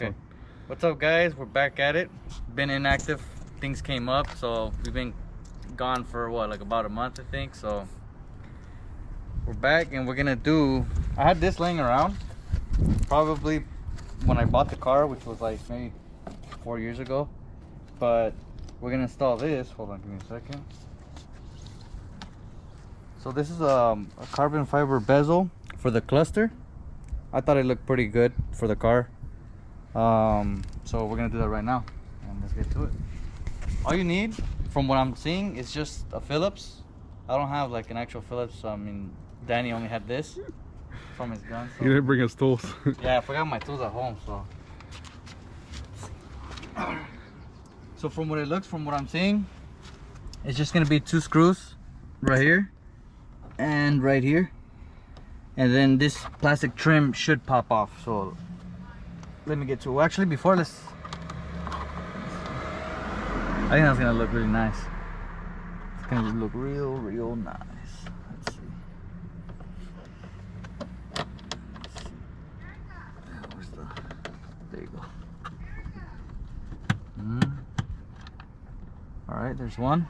Okay. What's up, guys? We're back at it. Been inactive. Things came up, so we've been gone for what, like about a month, I think. So we're back, and we're gonna do. I had this laying around probably when I bought the car, which was like maybe 4 years ago. But we're gonna install this. Hold on, give me a second. So this is a carbon fiber bezel for the cluster. I thought it looked pretty good for the car. So we're gonna do that right now, and let's get to it. All you need, from what I'm seeing, is just a Phillips. I don't have like an actual Phillips. So, I mean, Danny only had this from his gun. So. He didn't bring his tools. Yeah, I forgot my tools at home. So from what it looks, from what I'm seeing, it's just gonna be 2 screws right here and right here, and then this plastic trim should pop off. So let me get to it. Actually, before this, I think that's gonna look really nice. It's gonna look real nice. Let's see. Where's the? There you go. All right, there's one.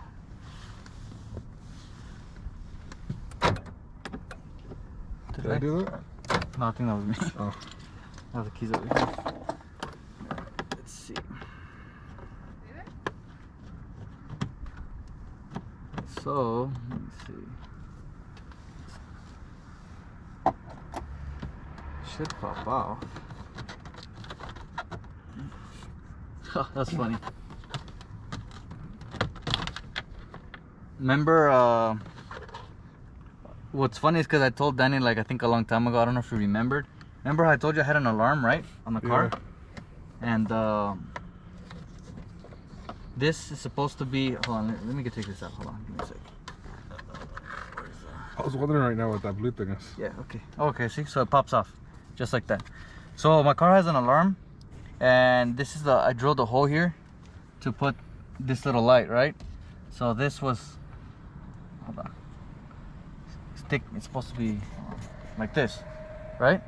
Did I do that? No, I think that was me. Oh. I have the keys over here. Let's see. So, let me see. Should pop off. Oh, that's funny. Remember, what's funny is because I told Danny, like, I think a long time ago, I don't know if you remembered. Remember how I told you I had an alarm, right? On the car? Yeah. And this is supposed to be, hold on, let me take this out. Hold on, give me a sec. I was wondering right now what that blue thing is. Yeah, okay. Okay, see, so it pops off just like that. So my car has an alarm, and this is I drilled a hole here to put this little light, right? So this was, hold on, it's supposed to be like this, right?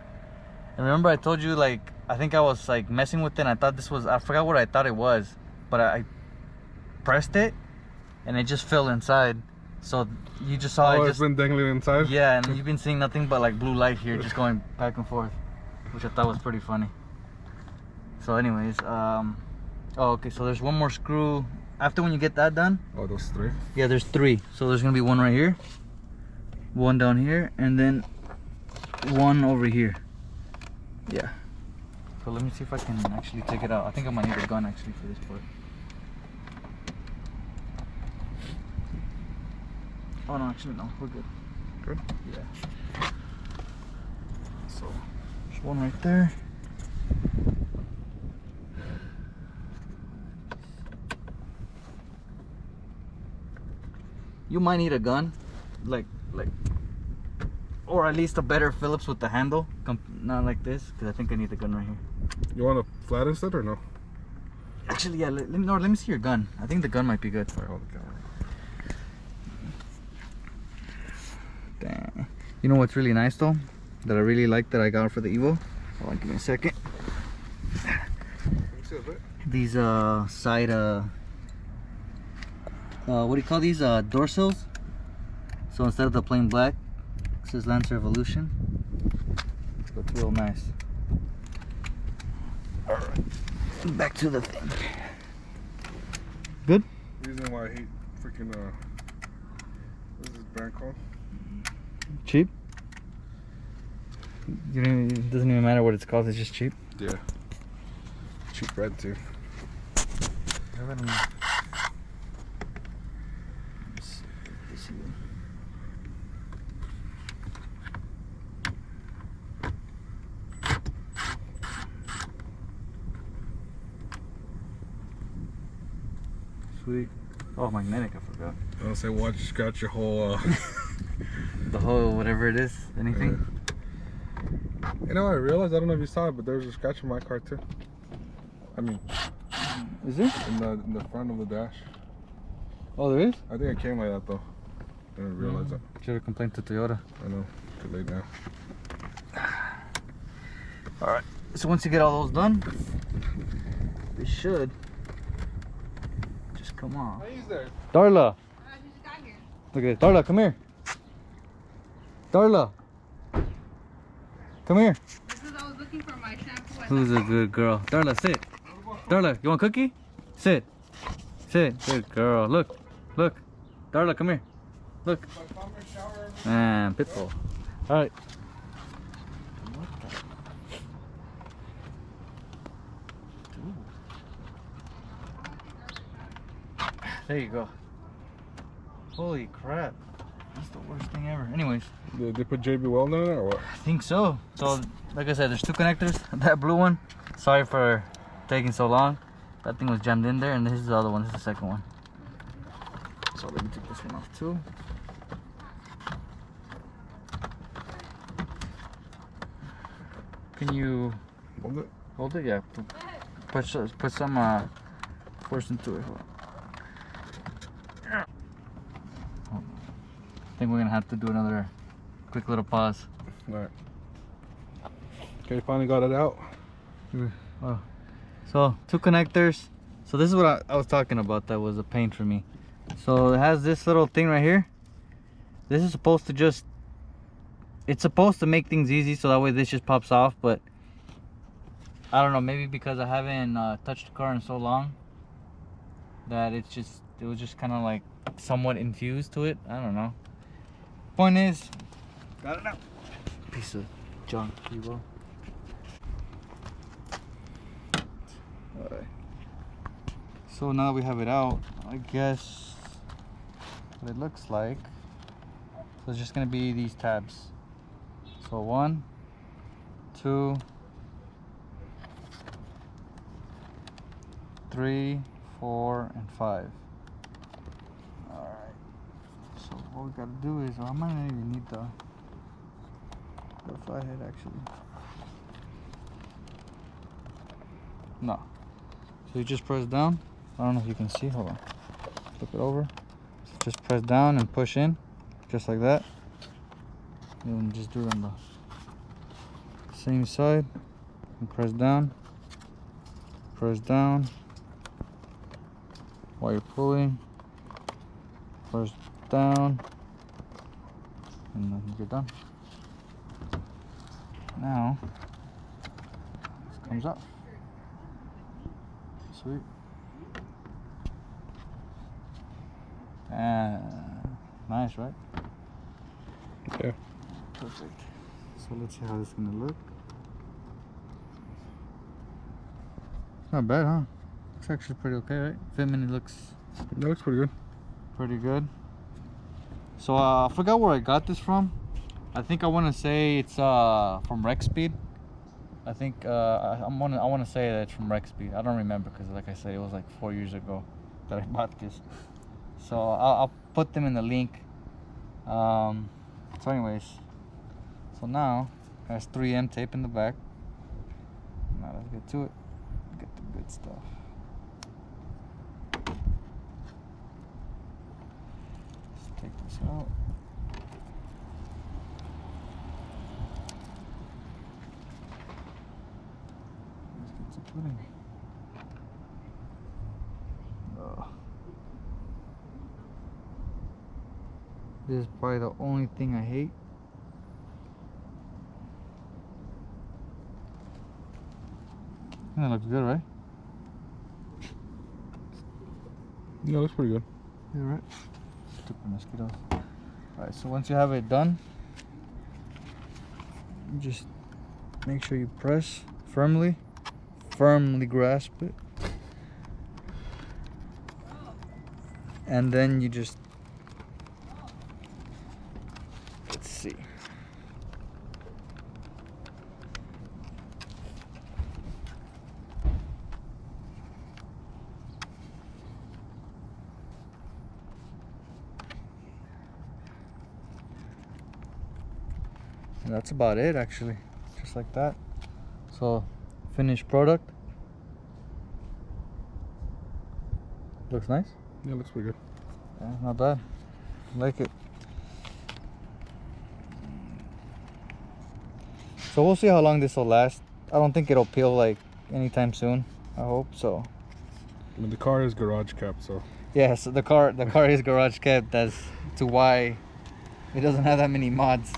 And remember I told you, like, I think I was like messing with it, and I thought this was, I forgot what I thought it was, but I pressed it and it just fell inside. So you just saw it's been dangling inside? Yeah, and you've been seeing nothing but like blue light here just going back and forth, which I thought was pretty funny. So anyways, oh, okay, so there's one more screw after when you get that done. Oh, those 3? Yeah, there's 3. So there's gonna be one right here, one down here, and then one over here. Yeah. So let me see if I can actually take it out. I think I might need a gun actually for this part. Oh no, actually no, we're good. Good? Yeah. So there's one right there. You might need a gun, like, or at least a better Phillips with the handle, not like this, because I think I need the gun right here. You want a flat instead or no? Actually, yeah. Let me see your gun. I think the gun might be good. Alright, hold the camera. Dang. You know what's really nice though, that I really like that I got for the Evo? Hold on, give me a second. These side what do you call these, door sills? So instead of the plain black, it says Lancer Evolution. So it's real nice. Alright, back to the thing. Good? Reason why I hate freaking what's this brand called? Cheap? It doesn't even matter what it's called, it's just cheap. Yeah. Cheap bread too. Sweet. Oh, magnetic, I forgot. I was say, watch, got your whole the whole whatever it is, anything. You know, I realized, I don't know if you saw it, but there's a scratch on my car too. I mean, is there? In the front of the dash. Oh, there is? I think it came like that though. I didn't realize that. Should have complained to Toyota. I know. Too late now. Alright, so once you get all those done, it should just come off. He's there. Darla, She just got here. look at it. Darla, come here. Darla, come here. Because I was looking for my shampoo. Who's a good girl? Darla, sit. Darla, you want a cookie? Sit. Sit. Good girl. Look. Look. Darla, come here. Look. And Pitbull. Alright. There you go. Holy crap. That's the worst thing ever. Anyways. Did they put JB Weld in it or what? I think so. So, like I said, there's two connectors. That blue one, sorry for taking so long. That thing was jammed in there, and this is the other one. This is the second one. So let me take this one off too. Can you Hold it. hold it? Yeah. Put some force into it. Hold on. I think we're gonna have to do another quick little pause. Alright. Okay, finally got it out. Oh. So, two connectors. So this is what I was talking about that was a pain for me. So it has this little thing right here. This is supposed to just, it's supposed to make things easy so that way this just pops off, but I don't know, maybe because I haven't touched the car in so long that it was just kind of like somewhat infused to it. I don't know. Point is, got it out. Piece of junk, you will. Alright. So now we have it out, I guess what it looks like. So it's just gonna be these tabs. So 1, 2, 3, 4, and 5. Alright. So what we gotta do is, I might not even need the flathead actually. No. So you just press down. I don't know if you can see. Hold on. Flip it over. So just press down and push in, just like that. And just do it on the same side. And press down. Press down. While you're pulling, press down, and then you're done. Now this comes up. Sweet. Nice, right? Yeah. Perfect. So let's see how this is gonna look. It's not bad, huh? Looks actually pretty okay, right? Fitment looks That looks pretty good. pretty good. So I forgot where I got this from. I think I want to say it's from Rexpeed. I think I want to say that it's from Rexpeed. I don't remember because, like I said, it was like 4 years ago that I bought this. So I'll put them in the link. So anyways, so now it has 3M tape in the back. Now let's get to it. Get the good stuff. Let's take this out. Pudding. Oh. This is probably the only thing I hate. That looks good, right? Yeah, looks pretty good. Yeah, right. Stupid mosquitoes. Alright, so once you have it done, you just make sure you press firmly grasp it, and then you just, let's see, and that's about it actually, just like that. So finished product. Looks nice. Yeah, looks pretty good. Yeah, not bad. I like it. So we'll see how long this will last. I don't think it'll peel like anytime soon. I hope so. I mean, the car is garage kept, so. Yeah, so the car is garage kept. That's to why it doesn't have that many mods.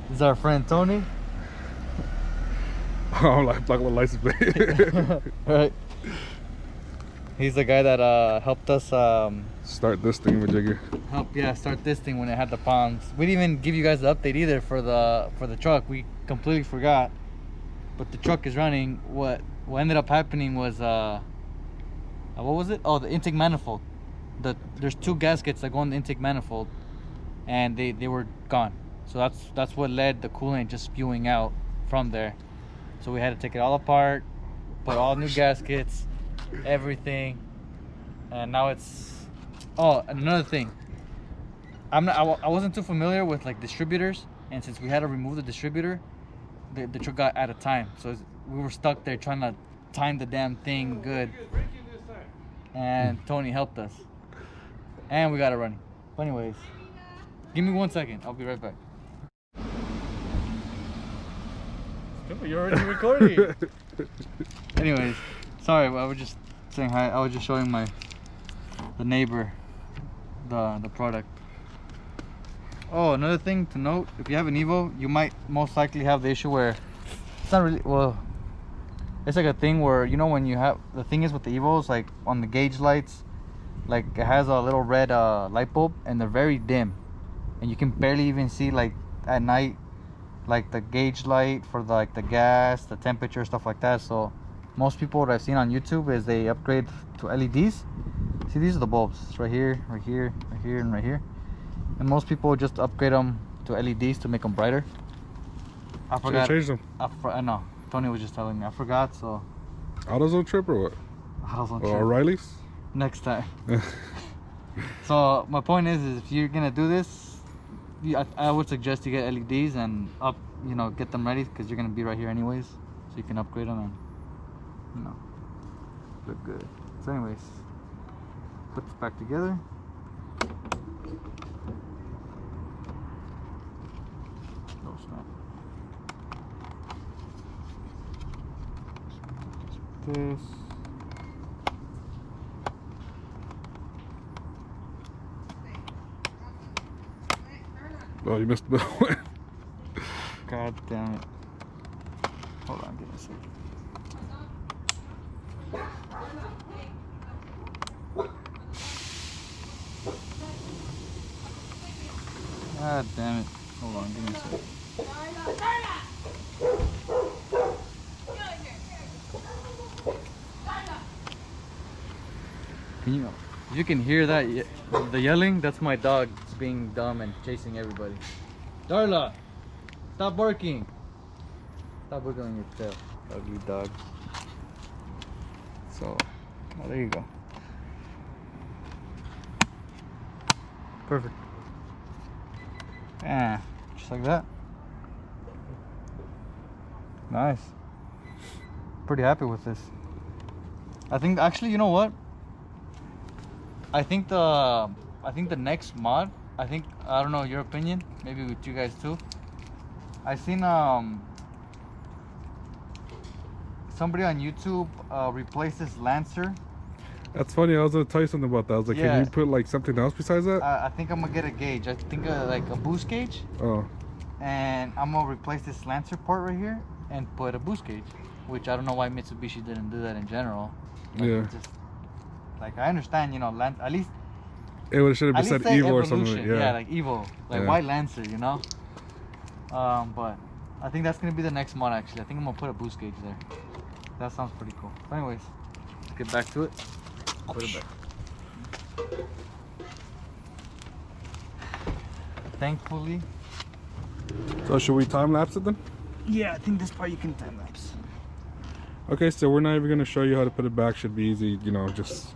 This is our friend Tony. I'm like black little license plate. Right. He's the guy that helped us Start this thing with Jigger. start this thing when it had the palms. We didn't even give you guys the update either for the truck. We completely forgot. But the truck is running. What ended up happening was what was it? Oh, the intake manifold. There's 2 gaskets that go in the intake manifold, and they were gone. So that's what led the coolant just spewing out from there. So we had to take it all apart, put all new gaskets, everything, and now it's. Oh, another thing. I wasn't too familiar with like distributors, and since we had to remove the distributor, the truck got out of time. So we were stuck there trying to time the damn thing good. And Tony helped us, and we got it running. But anyways, give me 1 second. I'll be right back. You're already recording. Anyways, sorry, I was just saying hi. I was just showing the neighbor the product. Oh, another thing to note: if you have an Evo, you might most likely have the issue where it's not really well. It's like a thing where, you know, when you have the thing is with the Evos, like on the gauge lights, like it has a little red light bulb, and they're very dim, and you can barely even see like at night, like the gauge light for like the gas, the temperature, stuff like that. So most people, what I've seen on YouTube is they upgrade to LEDs. See, these are the bulbs. It's right here, right here, right here, and right here. And most people just upgrade them to LEDs to make them brighter. I forgot. Change them. I know. Tony was just telling me. I forgot, so. AutoZone trip or what? AutoZone Or trip. O'Reilly's? Next time. So my point is if you're gonna do this, I would suggest you get LEDs and get them ready, because you're gonna be right here anyways, so you can upgrade them and look good. So anyways, put this back together. Oh snap. This. Oh, you missed the one. God damn it. Hold on, give me a second. God damn it. Hold on, give me a second. If you can hear that, the yelling, that's my dog being dumb and chasing everybody. Darla, stop barking. Stop wiggling your tail, ugly dog. So, there you go. Perfect. Yeah, just like that. Nice. Pretty happy with this. I think, actually, you know what? I think the next mod, I don't know your opinion, maybe with you guys too. I seen somebody on YouTube replace this Lancer. That's funny. I was gonna tell you something about that. I was like, Yeah. can you put like something else besides that? I think I'm gonna get a gauge. I think like a boost gauge, Oh, and I'm gonna replace this Lancer part right here and put a boost gauge, which I don't know why Mitsubishi didn't do that in general. Like, yeah. just, like, I understand, at least It should have at said least say Evo or Evolution. something. Yeah. Like Evo, like Yeah. why Lancer, But I think that's gonna be the next mod. Actually, I think I'm gonna put a boost gauge there. That sounds pretty cool. But anyways, let's get back to it. Put it back. Thankfully. So should we time lapse it then? Yeah, I think this part you can time lapse. Okay, so we're not even gonna show you how to put it back. Should be easy, just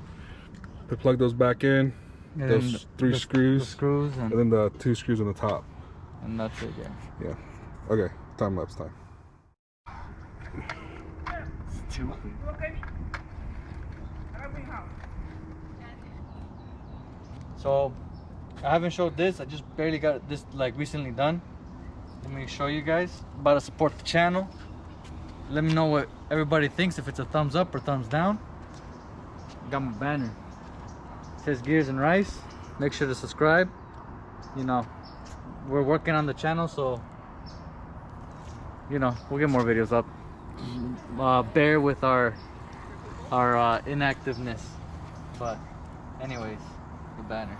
to plug those back in. And Those then three the screws, screws, and then the 2 screws on the top. and that's it. Yeah. Yeah. Okay, time lapse time. Stupid. So I haven't showed this. I just barely got this like recently done. Let me show you guys. About to support the channel. let me know what everybody thinks, if it's a thumbs up or thumbs down. Got my banner. It says Gears and Rice. Make sure to subscribe. You know, we're working on the channel, so you know, we'll get more videos up. Bear with our inactiveness. But anyways, the banner.